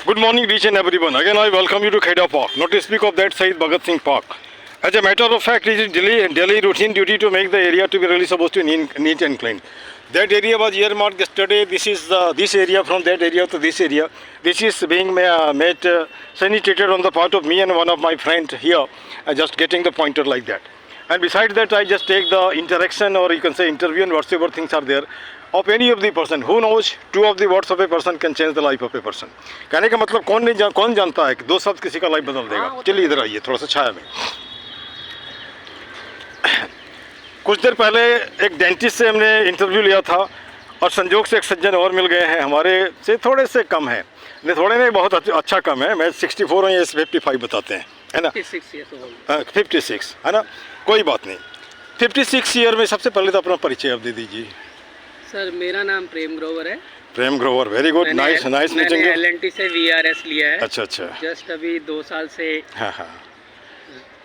Good morning, each and everyone. Again, I welcome you to Kheda Park, not to speak of that Said Bhagat Singh Park. As a matter of fact, it is daily routine duty to make the area to be really supposed to neat and clean. That area was earmarked yesterday. This is this area from that area to this area. This is being made sanitated on the part of me and one of my friends here, just getting the pointer like that. And besides that, I just take the interaction, or you can say interview, and whatsoever things are there of any of the person. Who knows, two of the words of a person can change the life of a person. कहने का मतलब कौन जानता है कि दो शब्द किसी का लाइफ बदल देगा. चलिए इधर आइए थोड़ा सा छाया में. कुछ देर पहले एक डेंटिस्ट से हमने इंटरव्यू लिया था और संजोग से एक सज्जन और मिल गए हैं, हमारे से थोड़े से कम है. नहीं थोड़े नहीं, बहुत अच्छा कम है. मैं 64 हूँ, ये 55 बताते हैं, है ना. 56 है ना, कोई बात नहीं. 56 ईयर में सबसे पहले तो अपना परिचय आप दे दीजिए. सर मेरा नाम प्रेम ग्रोवर है. Prem Grover, very good, nice meeting you. LNT से VRS लिया है. अच्छा. जस्ट अभी 2 साल से हाँ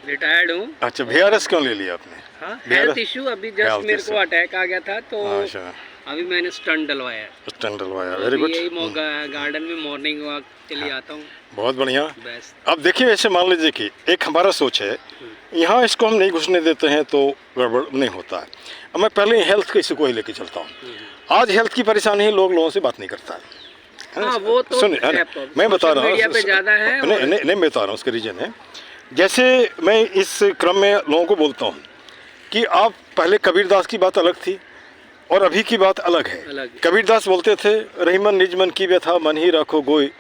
रिटायर्ड हूँ. अच्छा, VRS क्यों ले लिया आपने? हाँ, हेल्थ इशू. अभी जस्ट मेरे को अटैक आ गया था तो अभी मैंने स्टंट डलवाया. Very good. यही गार्डन में मॉर्निंग वॉक के लिए आता हूँ. बहुत बढ़िया. अब देखिए, ऐसे मान लीजिए कि एक हमारा सोच है, यहाँ इसको हम नहीं घुसने देते हैं तो गड़बड़ नहीं होता है. अब मैं पहले हेल्थ के इशू को ही लेके चलता हूँ. आज हेल्थ की परेशानी है, लोगों से बात नहीं करता है. हाँ, वो तो सुनिए, मैं बता रहा हूँ, नहीं बता रहा हूँ, उसका रीज़न है. जैसे मैं इस क्रम में लोगों को बोलता हूँ कि आप पहले कबीरदास की बात अलग थी और अभी की बात अलग है. कबीरदास बोलते थे, रहीमन निज मन की व्यथा मन ही रखो गोई,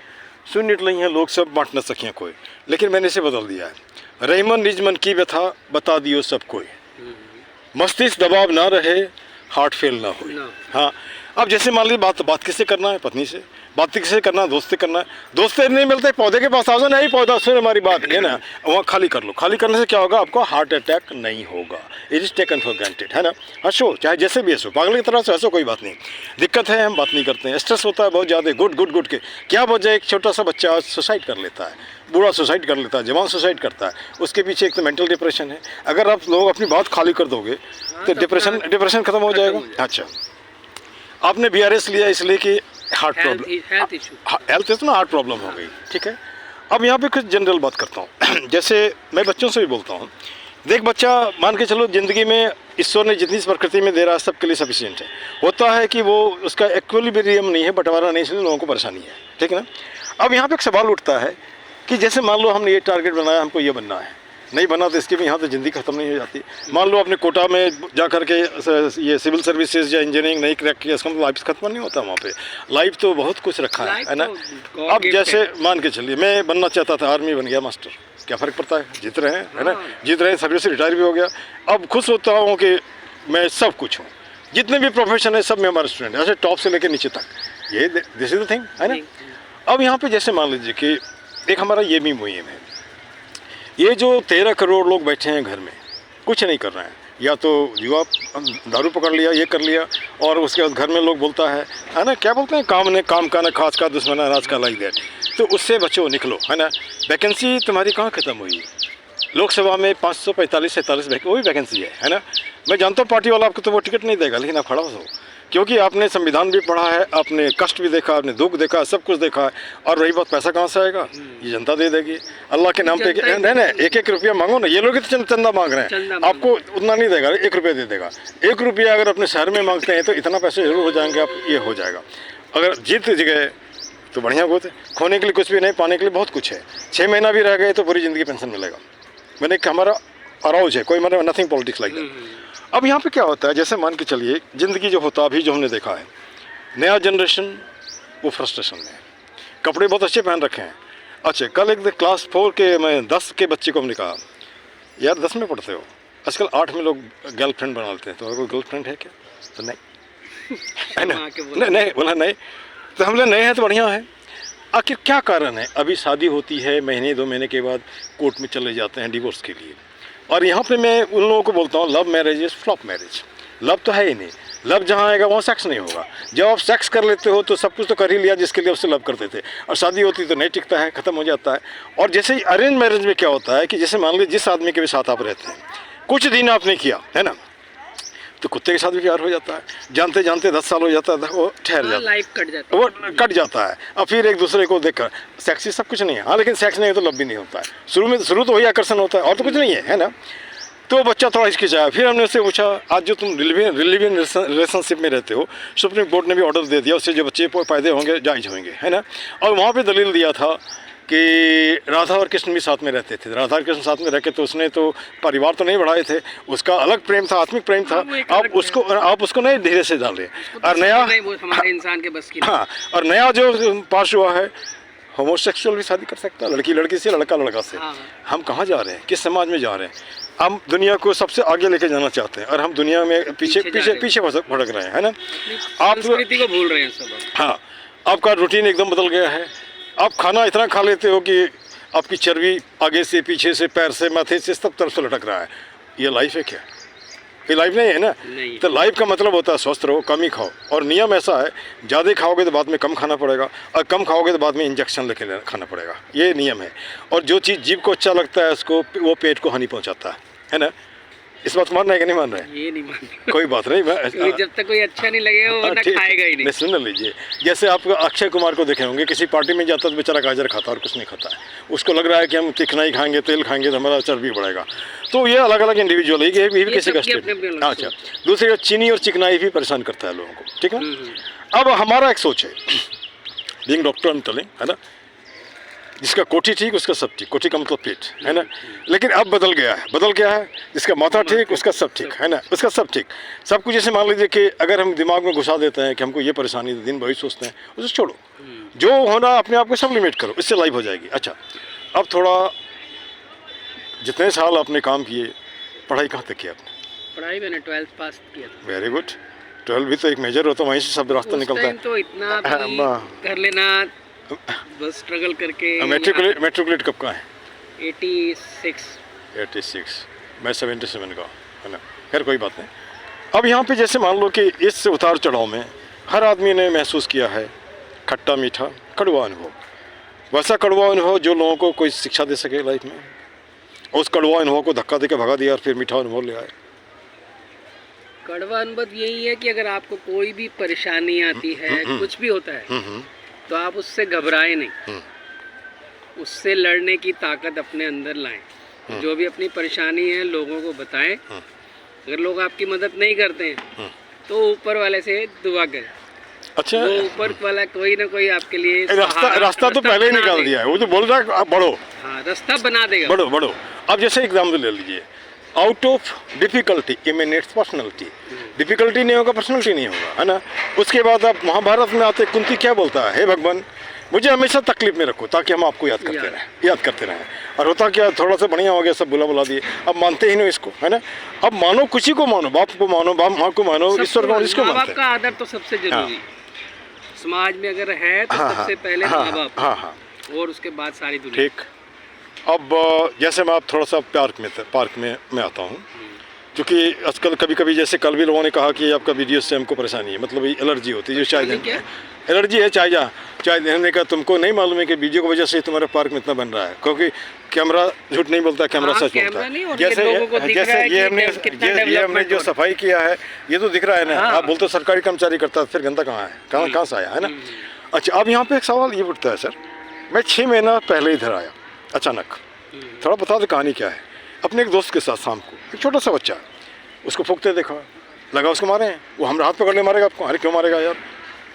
सुन निट नहीं है लोग सब बांट न सकें कोई. लेकिन मैंने इसे बदल दिया है, रहीमन निज मन की व्यथा बता दियो सब कोई, मस्तिष्क दबाव ना रहे, हार्ट फेल ना हो. हाँ, अब जैसे मान लीजिए बात किससे करना है? पत्नी से. बात किससे करना है? दोस्त से करना है. दोस्त नहीं मिलते, पौधे के पास आ जाओ, नहीं पौधा सुन हमारी बात है ना, वहाँ खाली कर लो. खाली करने से क्या होगा? आपको हार्ट अटैक नहीं होगा. It is taken for granted, है ना. हंसो, चाहे जैसे भी हंसो, पागल की तरह से हंसो, कोई बात नहीं. दिक्कत है, हम बात नहीं करते हैं. स्ट्रेस होता है बहुत ज़्यादा. गुड के क्या वजह? एक छोटा सा बच्चा सुसाइड कर लेता है, बूढ़ा सुसाइड कर लेता है, जवान सुसाइड करता है. उसके पीछे एक तो मेंटल डिप्रेशन है. अगर आप लोग अपनी बात खाली कर दोगे तो डिप्रेशन खत्म हो जाएगा. अच्छा, आपने VRS लिया इसलिए कि हार्ट प्रॉब्लम, हेल्थ इशू ना, हार्ट प्रॉब्लम हो गई. ठीक है. अब यहाँ पे कुछ जनरल बात करता हूँ. जैसे मैं बच्चों से भी बोलता हूँ, देख बच्चा, मान के चलो ज़िंदगी में ईश्वर ने जितनी प्रकृति में दे रहा है सबके लिए सफिशिएंट है. होता है कि वो उसका इक्विलिब्रियम नहीं है, बंटवारा नहीं, इसलिए लोगों को परेशानी है. ठीक है ना. अब यहाँ पे एक सवाल उठता है कि जैसे मान लो हमने ये टारगेट बनाया, हमको ये बनना है, नहीं बना तो इसके भी यहाँ तो ज़िंदगी ख़त्म नहीं हो जाती. मान लो अपने कोटा में जा करके ये सिविल सर्विसेज या इंजीनियरिंग नहीं क्रैक किया, इसका मतलब लाइफ ख़त्म नहीं होता. वहाँ पे लाइफ तो बहुत कुछ रखा है ना. अब जैसे मान के चलिए, मैं बनना चाहता था, आर्मी बन गया मास्टर, क्या फ़र्क पड़ता है? जीत रहे हैं, है ना. जीत रहे हैं, सर्विस से रिटायर भी हो गया. अब खुश होता हूँ कि मैं सब कुछ हूँ. जितने भी प्रोफेशन है सब में हमारे स्टूडेंट, ऐसे टॉप से लेकर नीचे तक. ये दिस इज द थिंग, है ना. अब यहाँ पे जैसे मान लीजिए कि एक हमारा ये भी मुहिम है, ये जो 13 करोड़ लोग बैठे हैं घर में, कुछ नहीं कर रहे हैं. या तो युवा दारू पकड़ लिया, ये कर लिया, और उसके बाद घर में लोग बोलता है ना, क्या बोलते हैं, काम का न खास का दुश्मन अनाज का, लाइक दैट. तो उससे बचो, निकलो, है ना. वैकेंसी तुम्हारी कहाँ ख़त्म हुई? लोकसभा में 545-47 वही वैकेंसी है ना. मैं जानता हूँ पार्टी वाला आपको तो वो टिकट नहीं देगा, लेकिन आप खड़ा हो, क्योंकि आपने संविधान भी पढ़ा है, आपने कष्ट भी देखा, आपने दुख देखा, सब कुछ देखा है. और रही बात पैसा कहाँ से आएगा? ये जनता दे देगी. अल्लाह के नाम पे नहीं, 1-1 रुपया मांगो ना. ये लोग तो चंदा मांग रहे हैं, आपको उतना नहीं देगा, 1 रुपया दे देगा. 1 रुपया अगर अपने शहर में मांगते हैं तो इतना पैसे जरूर हो जाएंगे, आप ये हो जाएगा. अगर जीत गए तो बढ़िया बात है. खोने के लिए कुछ भी नहीं, पाने के लिए बहुत कुछ है. 6 महीना भी रह गए तो पूरी ज़िंदगी पेंशन मिलेगा. मैंने हमारा अराउज है, कोई मतलब नथिंग पॉलिटिक्स लाइक दैट. अब यहाँ पे क्या होता है, जैसे मान के चलिए ज़िंदगी जो होता है, अभी जो हमने देखा है, नया जनरेशन वो फ्रस्ट्रेशन में है. कपड़े बहुत अच्छे पहन रखे हैं. अच्छा, कल एक क्लास 4 के, मैं 10 के बच्चे को हमने कहा, यार 10 में पढ़ते हो, आजकल 8 में लोग गर्लफ्रेंड बना लेते हैं, तो कोई गर्लफ्रेंड है क्या? तो नहीं, है ना. नहीं बोला नहीं. तो हम लोग नए हैं तो बढ़िया है. आखिर क्या कारण है? अभी शादी होती है, महीने 2 महीने के बाद कोर्ट में चले जाते हैं डिवोर्स के लिए. और यहाँ पे मैं उन लोगों को बोलता हूँ, love marriage is flop marriage. Love तो है ही नहीं. लव जहाँ आएगा वहाँ सेक्स नहीं होगा. जब आप सेक्स कर लेते हो तो सब कुछ तो कर ही लिया जिसके लिए उससे लव करते थे, और शादी होती तो नहीं टिकता है, ख़त्म हो जाता है. और जैसे ही अरेंज मैरिज में क्या होता है कि जैसे मान लीजिए जिस आदमी के भी साथ आप रहते हैं, कुछ दिन आपने किया, है ना, तो कुत्ते के साथ भी प्यार हो जाता है, जानते जानते 10 साल हो जाता है वो ठहर जाता है, लाइफ कट जाता है, वो कट जाता है। और फिर एक दूसरे को देखकर सेक्सी सब कुछ नहीं है, हाँ, लेकिन सेक्स नहीं है तो लव भी नहीं होता है। शुरू तो वही आकर्षण होता है और तो कुछ नहीं है ना। तो बच्चा थोड़ा हिचकिचाया, फिर हमने उससे पूछा आज जो तुम रिलीवियन रिलेशनशिप में रहते हो, सुप्रीम कोर्ट ने भी ऑर्डर दे दिया, उससे जो बच्चे पैदा होंगे जायज़ होंगे, है ना। और वहाँ पे दलील दिया था कि राधा और कृष्ण भी साथ में रहते थे, राधा और कृष्ण साथ में रह के तो उसने तो परिवार तो नहीं बढ़ाए थे, उसका अलग प्रेम था, आत्मिक प्रेम था। आप उसको नहीं धीरे से डालें। और नया हमारे इंसान के बस की, हाँ, और नया जो पास हुआ है, होमोसेक्सुअल भी शादी कर सकता है, लड़की लड़की से, लड़का लड़का से। हम कहाँ जा रहे हैं, किस समाज में जा रहे हैं? हम दुनिया को सबसे आगे लेके जाना चाहते हैं और हम दुनिया में पीछे भटक रहे हैं, है ना। आप संस्कृति को भूल रहे हैं सब। हाँ, आपका रूटीन एकदम बदल गया है। आप खाना इतना खा लेते हो कि आपकी चर्बी आगे से, पीछे से, पैर से, माथे से, सब तरफ से लटक रहा है। ये लाइफ है क्या? ये लाइफ नहीं है ना। तो लाइफ का मतलब होता है स्वस्थ रहो, कम ही खाओ। और नियम ऐसा है, ज़्यादा खाओगे तो बाद में कम खाना पड़ेगा, और कम खाओगे तो बाद में इंजेक्शन लेके खाना पड़ेगा। ये नियम है। और जो चीज़ जीभ को अच्छा लगता है उसको, वो पेट को हानि पहुंचाता है ना। इस बात को मान रहे हैं कि नहीं मान रहे हैं? ये नहीं मान रहे। कोई बात नहीं, मैं जब तक कोई अच्छा नहीं लगेगा वो ना खाएगा ही नहीं। सुन लीजिए, जैसे आप अक्षय कुमार को देखे होंगे, किसी पार्टी में जाता तो बेचारा गाजर खाता और कुछ नहीं खाता है। उसको लग रहा है कि हम तीखना ही खाएंगे, तेल खाएंगे तो हमारा चर्बी बढ़ेगा। तो ये अलग अलग इंडिविजुअल है, ये भी किसी का स्टेट। अच्छा, दूसरी चीनी और चिकनाई भी परेशान करता है लोगों को, ठीक है। अब हमारा एक सोच है, बीइंग डॉक्टर हम टेलिंग, है ना, जिसका कोठी ठीक उसका सब ठीक, कोठी का मतलब पेट, है ना। लेकिन अब बदल गया है, जिसका माथा ठीक उसका सब ठीक, है ना, उसका सब ठीक। सब कुछ जैसे मान लीजिए कि अगर हम दिमाग में घुसा देते हैं कि हमको ये परेशानी, दिन भर सोचते हैं, उसे छोड़ो, जो होना अपने आप को सब लिमिट करो, इससे लाइफ हो जाएगी। अच्छा, अब थोड़ा जितने साल आपने काम किए, पढ़ाई कहाँ तक की आपने? पढ़ाई मैंने 12th पास किया था। Very good. 12 भी तो एक मेजर होता है, वहीं से सब रास्ता निकलता है। तो इतना कर लेना, बस स्ट्रगल करके। मैट्रिकुलेट कब का है? 86। मैं 77 का, है ना। खैर कोई बात नहीं। अब यहाँ पे जैसे मान लो कि इस उतार चढ़ाव में हर आदमी ने महसूस किया है खट्टा मीठा कड़वा अनुभव, वैसा कड़वा अनुभव जो लोगों को कोई शिक्षा दे सके लाइफ में। उस कड़वा अनुभव को धक्का देकर भगा दिया और फिर मीठा अनुभव ले आए। कड़वा अनुभव यही है कि अगर आपको कोई भी परेशानी आती है, कुछ भी होता है, तो आप उससे घबराए नहीं, उससे लड़ने की ताकत अपने अंदर लाएं। जो भी अपनी परेशानी है लोगों को बताएं। अगर लोग आपकी मदद नहीं करते हैं तो ऊपर वाले से दुआ करें। अच्छा, वो ऊपर वाला कोई ना कोई आपके लिए रास्ता तो पहले ही निकाल दिया है। वो तो बोल रहा है आप बढ़ो, हाँ, रास्ता बना देगा, बढ़ो। अब जैसे एग्जाम्पल ले लीजिए, out of difficulty emanates personality. Difficulty नहीं होगा, पर्सनैलिटी नहीं होगा, है ना। उसके बाद आप महाभारत में आते, कुंती क्या बोलता है, हे भगवान मुझे हमेशा तकलीफ में रखो ताकि हम आपको याद करते रहें। और होता क्या, थोड़ा सा बढ़िया हो गया, सब बुला दिए, अब मानते ही नहीं इसको, है ना। अब मानो किसी को मानो, बाप को मानो, माँ को मानो, ईश्वर को, इसको मानते हैं। बाप का आदर तो सबसे जरूरी समाज में अगर है तो सबसे पहले माँ बाप, और उसके बाद सारी दुनिया। ठीक। अब जैसे मैं आप थोड़ा सा पार्क में मैं आता हूँ, क्योंकि आजकल कभी जैसे कल भी लोगों ने कहा कि आपका वीडियो से हमको परेशानी है, मतलब एलर्जी होती है, जो चाय देने एलर्जी है, चाय देने का। तुमको नहीं मालूम है कि वीडियो की वजह से तुम्हारे पार्क में इतना बन रहा है, क्योंकि कैमरा झूठ नहीं बोलता, कैमरा सच बोलता है। जैसे ये हमने जो सफाई किया है, ये तो दिख रहा है ना। आप बोलते हो सरकारी कर्मचारी करता है, फिर गंदा कहाँ है, कहाँ से आया, है ना। अच्छा, अब यहाँ पे एक सवाल ये उठता है, सर मैं 6 महीना पहले इधर आया अचानक, थोड़ा बता दो कहानी क्या है। अपने एक दोस्त के साथ शाम को, एक छोटा सा बच्चा, उसको फूकते देखा, लगा उसको मारे हैं। वो हम हाथ पकड़ ले मारेगा आपको, अरे क्यों मारेगा यार,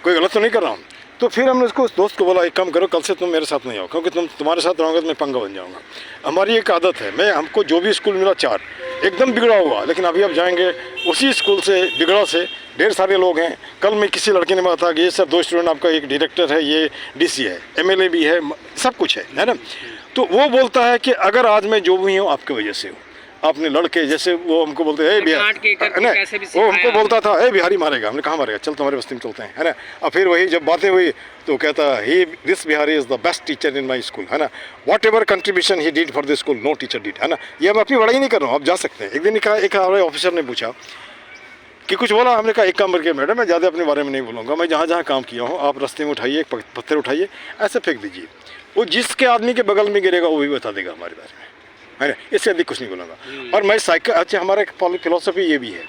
कोई गलत तो नहीं कर रहा हूँ। तो फिर हमने उसको, उस दोस्त को बोला, एक काम करो, कल से तुम मेरे साथ नहीं आओ, क्योंकि तुम्हारे साथ रहोगे तो मैं पंगा बन जाऊँगा। हमारी एक आदत है, हमको जो भी स्कूल मिला 4 एकदम बिगड़ा हुआ, लेकिन अभी आप जाएंगे उसी स्कूल से बिगड़ा से ढेर सारे लोग हैं। कल मैं किसी लड़के ने बताया कि ये सर 2 स्टूडेंट, आपका एक डायरेक्टर है, ये DC है, MLA भी है, सब कुछ है ना। तो वो बोलता है कि अगर आज मैं जो भी हूँ आपकी वजह से हूँ। आपने लड़के जैसे वो हमको बोलते हैं बिहारी, वो हमको बोलता था ए बिहारी मारेगा, हमने कहा मारेगा, चल तुम्हारे बस्ती में चलते हैं, है ना। और फिर वही जब बातें हुई तो कहता ही this Bihari is the best teacher in my school, है ना। Whatever contribution he did for the school no teacher did, है ना। ये हम अपनी बड़ाई नहीं कर रहा हूँ, आप जा सकते हैं। एक दिन एक हमारे ऑफिसर ने पूछा कि कुछ बोला, हमने कहा एक काम करके मैडम, मैं ज़्यादा अपने बारे में नहीं बोलूँगा, मैं जहाँ काम किया हूँ आप रास्ते में उठाइए, एक पत्थर उठाइए, ऐसे फेंक दीजिए, वो जिसके आदमी के बगल में गिरेगा वो भी बता देगा हमारे बारे में, है ना। इससे अधिक कुछ नहीं बोलूँगा। और मैं अच्छा, हमारा एक फिलोसफी ये भी है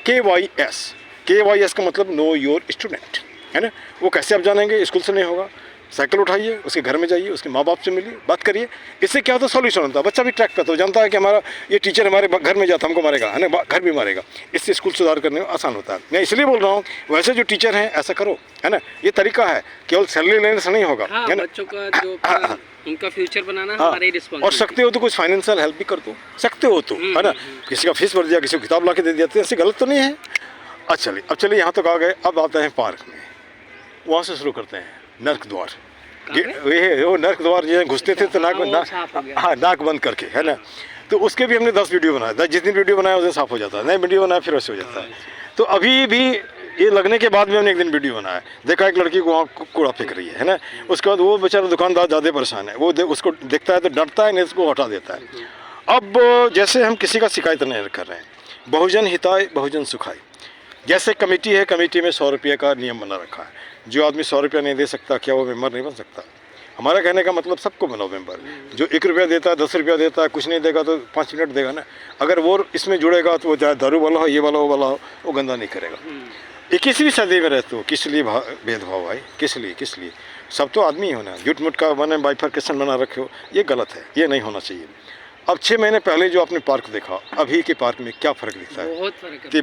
KYS का मतलब नो योर स्टूडेंट, है ना। वो कैसे आप जानेंगे? स्कूल से नहीं होगा। साइकिल उठाइए, उसके घर में जाइए, उसके माँ बाप से मिलिए, बात करिए। इससे क्या होता है? सॉल्यूशन होता है। बच्चा भी ट्रैक पे तो जानता है कि हमारा ये टीचर हमारे घर में जाता हमको मारेगा, है ना, घर भी मारेगा। इससे स्कूल सुधार करने में आसान होता है। मैं इसलिए बोल रहा हूँ वैसे जो टीचर हैं ऐसा करो, है ना। ये तरीका है, केवल सैलरी लेने से नहीं होगा, हाँ, है ना। बच्चों का जो उनका फ्यूचर बनाना हमारी रिस्पांसिबिलिटी। और सकते हो तो कुछ फाइनेंशियल हेल्प भी कर दो, सकते हो तो, है ना। किसी का फीस भर दिया, किसी को किताब ला के दे दिया, तो ऐसी गलत तो नहीं है। अच्छा चलिए, अब चलिए यहाँ तक आ गए, अब आते हैं पार्क में। वहाँ से शुरू करते हैं नर्क द्वार। वो नर्क द्वार जो घुसते थे तो नाक बंद करके, है ना। तो उसके भी हमने 10 वीडियो बनाया। जिस दिन वीडियो बनाया उस दिन साफ हो जाता है, नए वीडियो बनाया फिर वैसे हो जाता है। तो अभी भी ये लगने के बाद भी हमने एक दिन वीडियो बनाया, देखा एक लड़की को वहाँ कूड़ा फेंक रही है ना। उसके बाद वो बेचारा दुकानदार ज़्यादा परेशान है, वो उसको देखता है तो डरता है, नहीं उसको हटा देता है। अब जैसे हम किसी का शिकायत नहीं कर रहे हैं, बहुजन हिताय बहुजन सुखाय। जैसे कमेटी है, कमेटी में 100 रुपये का नियम बना रखा है। जो आदमी 100 रुपया नहीं दे सकता, क्या वो मेंबर नहीं बन सकता? हमारा कहने का मतलब सबको बनाओ मेंबर। जो 1 रुपया देता है, 10 रुपया देता है, कुछ नहीं देगा तो 5 मिनट देगा ना। अगर वो इसमें जुड़ेगा तो वो चाहे दारू वाला हो, ये वाला हो, वाला हो, वो गंदा नहीं करेगा। 21वीं सदी में रहते हो, किस लिए भेदभाव भाई? किस लिए? सब तो आदमी ही होना। झूठ मूठ का मैंने बाइफरकेशन बना रखे हो, ये गलत है, ये नहीं होना चाहिए। अब 6 महीने पहले जो आपने पार्क देखा, अभी के पार्क में क्या फ़र्क दिखता है? बहुत फ़र्क है। तो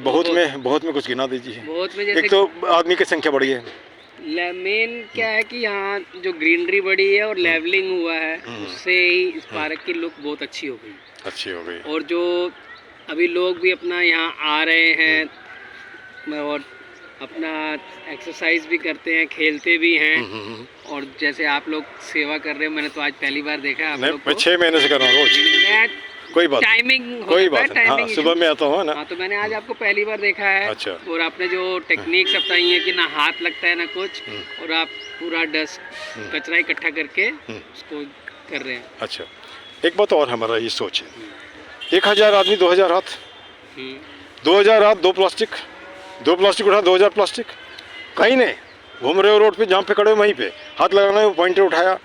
बहुत में कुछ गिना दीजिए। बहुत में एक तो आदमी की संख्या बढ़ी है, मेन क्या है कि यहाँ जो ग्रीनरी बढ़ी है और लेवलिंग हुआ है, उससे ही इस पार्क की लुक बहुत अच्छी हो गई। और जो अभी लोग भी अपना यहाँ आ रहे हैं और अपना एक्सरसाइज भी करते हैं, खेलते भी हैं। और जैसे आप लोग सेवा कर रहे हो, मैंने तो आज पहली बार देखा है आप लोग को। 6 महीने से कर रहा हूँ रोज। कोई बात नहीं, हाँ, सुबह में आता हूँ ना। हाँ, तो मैंने आज आपको पहली बार देखा है। अच्छा। और आपने जो टेक्निक्स बताई है कि ना हाथ लगता है ना कुछ, और आप पूरा डस्ट कचरा इकट्ठा करके उसको कर रहे हैं। अच्छा, एक बात और हमारा ये सोच है, 1000 आदमी 2000 हाथ, 2000 हाथ 2 प्लास्टिक, 2 प्लास्टिक उठा 2000 प्लास्टिक। कहीं नहीं, घूम रहे हो रोड पे, जहाँ पे खड़े हो वहीं पे हाथ लगाना है, पॉइंटर उठाया,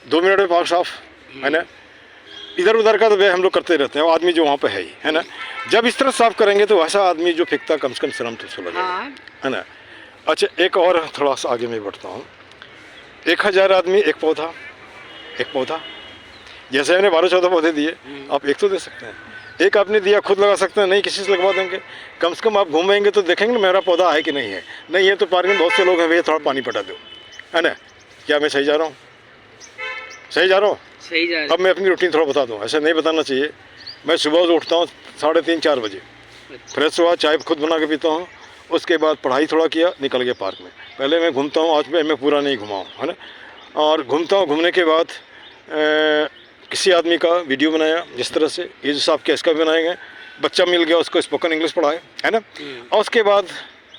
2 मिनट में पाक साफ, है ना। इधर उधर का तो वे हम लोग करते रहते हैं, वो आदमी जो वहाँ पे है ही, है ना। जब इस तरह साफ करेंगे तो वैसा आदमी जो फेंकता कम से कम शर्म तो उसको लगेगा, है ना। अच्छा, एक और थोड़ा सा आगे मैं बढ़ता हूँ। 1000 आदमी एक पौधा, जैसे हमने 12-14 पौधे दिए, आप एक तो दे सकते हैं। एक आपने दिया, खुद लगा सकते हैं, नहीं किसी से लगवा देंगे। कम से कम आप घूमेंगे तो देखेंगे मेरा पौधा है कि नहीं है। नहीं है तो पार्क में बहुत से लोग हैं, भैया थोड़ा पानी पटा दो, है ना। क्या मैं सही जा रहा हूँ? सही जा रहा हूँ। अब मैं अपनी रूटीन थोड़ा बता दूँ, ऐसे नहीं बताना चाहिए। मैं सुबह से उठता हूँ 3:30-4 बजे, फ्रेश हुआ, चाय खुद बना के पीता हूँ। उसके बाद पढ़ाई थोड़ा किया, निकल गया पार्क में। पहले मैं घूमता हूँ, आज मैं पूरा नहीं घुमा हूँ, है ना। और घूमता हूँ, घूमने के बाद किसी आदमी का वीडियो बनाया, जिस तरह से ये जो साहब के इसका भी बनाए गए, बच्चा मिल गया, उसको स्पोकन इंग्लिश पढ़ाए, है ना। और उसके बाद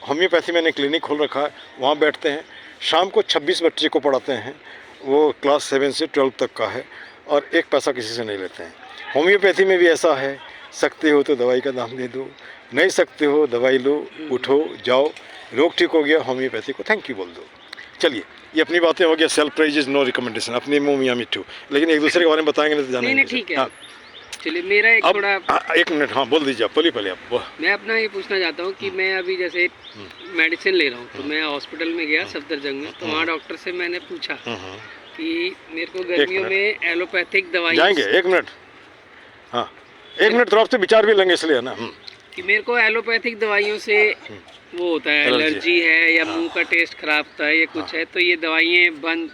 होम्योपैथी मैंने क्लिनिक खोल रखा है, वहाँ बैठते हैं। शाम को 26 बच्चे को पढ़ाते हैं, वो क्लास 7 से 12 तक का है, और 1 पैसा किसी से नहीं लेते हैं। होम्योपैथी में भी ऐसा है, सकते हो तो दवाई का दाम दे दो, नहीं सकते हो दवाई लो, उठो जाओ, रोग ठीक हो गया, होम्योपैथी को थैंक यू बोल दो। चलिए, ये अपनी बातें हो गया, self praise is no recommendation, अपने मुँह मियाँ मिट्ठू, लेकिन एक दूसरे के बारे में बताएंगे नहीं तो जानेंगे। नहीं, ठीक है। हाँ, चलिए, मेरा एक थोड़ा 1 मिनट, हाँ बोल दीजिए आप, पहले आप। मैं अपना ये पूछना चाहता हूँ कि मैं अभी जैसे मेडिसिन ले रहा हूँ, तो मैं हॉस्पिटल में गया सफदरजंग में, तो वहाँ डॉक्टर से मैंने पूछा कि मेरे को गर्मियों में एलोपैथिक दवाई जाएंगे। 1 मिनट, हाँ 1 मिनट, तो आपसे विचार भी लेंगे इसलिए ना, कि मेरे को एलोपैथिक दवाइयों से वो होता है, एलर्जी है या मुंह का टेस्ट खराब होता है या कुछ है, तो ये दवाइयाँ बंद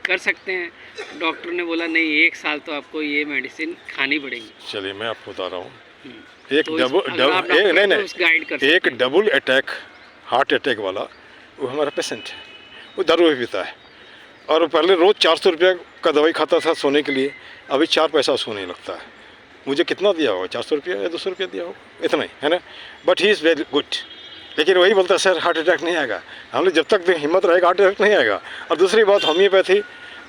कर सकते हैं? डॉक्टर ने बोला नहीं, 1 साल तो आपको ये मेडिसिन खानी पड़ेगी। चलिए, मैं आपको बता रहा हूँ, एक डबल अटैक, हार्ट अटैक वाला, वो हमारा पेशेंट है, वो दारू भी पीता है, और पहले रोज़ 400 रुपये का दवाई खाता था सोने के लिए, अभी 4 पैसा सोने लगता है। मुझे कितना दिया होगा? 400 रुपया या 200 रुपया दिया होगा, इतना ही, है ना। But he is very good. लेकिन वही बोलता है सर हार्ट अटैक नहीं आएगा। हम लोग जब तक हिम्मत रहेगा हार्ट अटैक नहीं आएगा। और दूसरी बात, होम्योपैथी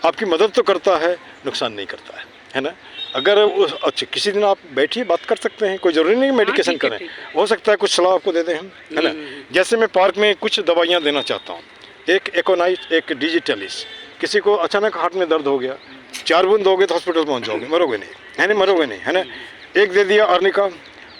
आपकी मदद तो करता है, नुकसान नहीं करता है ना। अगर अच्छा किसी दिन आप बैठिए, बात कर सकते हैं, कोई ज़रूरी नहीं मेडिकेशन करें, हो सकता है कुछ सलाह आपको दे दें हम, है ना। जैसे मैं पार्क में कुछ दवाइयाँ देना चाहता हूँ, एक एकोनाइट, एक डिजिटलिस। किसी को अचानक हार्ट में दर्द हो गया, 4 बूंद दोगे तो हॉस्पिटल पहुँच जाओगे, मरोगे नहीं, है ना, मरोगे नहीं, है ना। एक दे दिया अर्निका,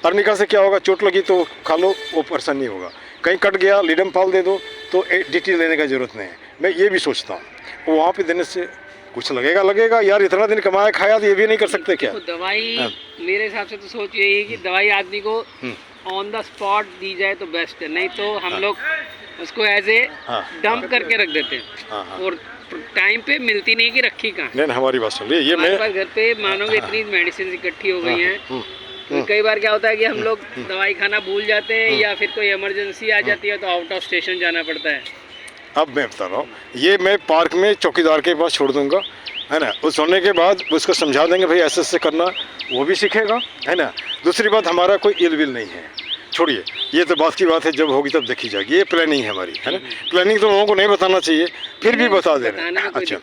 अर्निका से क्या होगा, चोट लगी तो खा लो, वो परेशान नहीं होगा। कहीं कट गया, लीडम फाल दे दो तो DT लेने का ज़रूरत नहीं है। मैं ये भी सोचता हूँ वहाँ पे देने से कुछ लगेगा यार, इतना दिन कमाया खाया तो ये भी नहीं कर सकते क्या? तो दवाई मेरे हिसाब से तो सोच यही है कि दवाई आदमी को ऑन द स्पॉट दी जाए तो बेस्ट है, नहीं तो हम लोग उसको एज ए डंप करके रख देते हैं और टाइम पे मिलती नहीं कि रखी कहाँ। नहीं हमारी बात सुन ये हमारे पास घर पे मानोगे इतनी मेडिसिन इकट्ठी हो गई हैं, तो कई बार क्या होता है कि हम लोग दवाई खाना भूल जाते हैं या फिर कोई इमरजेंसी आ जाती है तो आउट ऑफ स्टेशन जाना पड़ता है। अब मैं बता रहा हूँ, ये मैं पार्क में चौकीदार के पास छोड़ दूंगा, है ना। उस होने के बाद उसको समझा देंगे भाई ऐसे करना, वो भी सीखेगा, है ना। दूसरी बात, हमारा कोई इल विल नहीं है, छोड़िए ये तो बात की बात है, जब होगी तब देखी जाएगी। ये प्लानिंग है हमारी, है ना। प्लानिंग तो लोगों को नहीं बताना चाहिए, फिर भी बता दे रहे हैं। अच्छा,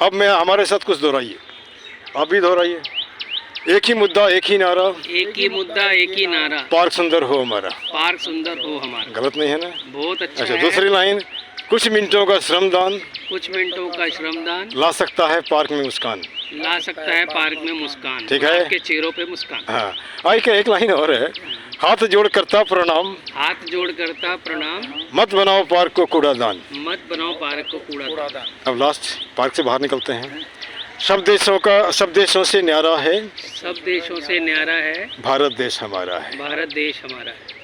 अब मैं हमारे साथ कुछ दोहराइए, आप भी दोहराइए। एक ही मुद्दा एक ही नारा, एक ही मुद्दा एक ही नारा, पार्क सुंदर हो हमारा, पार्क सुंदर हो हमारा। गलत नहीं है ना? बहुत अच्छा। अच्छा, दूसरी लाइन, कुछ मिनटों का श्रमदान, कुछ मिनटों का श्रमदान ला सकता है पार्क में मुस्कान, ला सकता है पार्क में मुस्कान। ठीक है, आपके चेहरों पे मुस्कान। हाँ, आई का एक लाइन और है, हाथ जोड़ करता प्रणाम, हाथ जोड़ करता प्रणाम, मत बनाओ पार्क को कूड़ादान, मत बनाओ पार्क को कूड़ादान। अब लास्ट पार्क से बाहर निकलते हैं। सब देशों से न्यारा है, सब देशों से न्यारा है, भारत देश हमारा है, भारत देश हमारा है।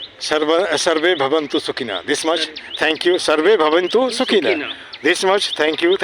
सर्वे भवन्तु सुखिनः, दिस मच थैंक यू। सर्वे भवन्तु सुखिनः, दिस मच थैंक यू।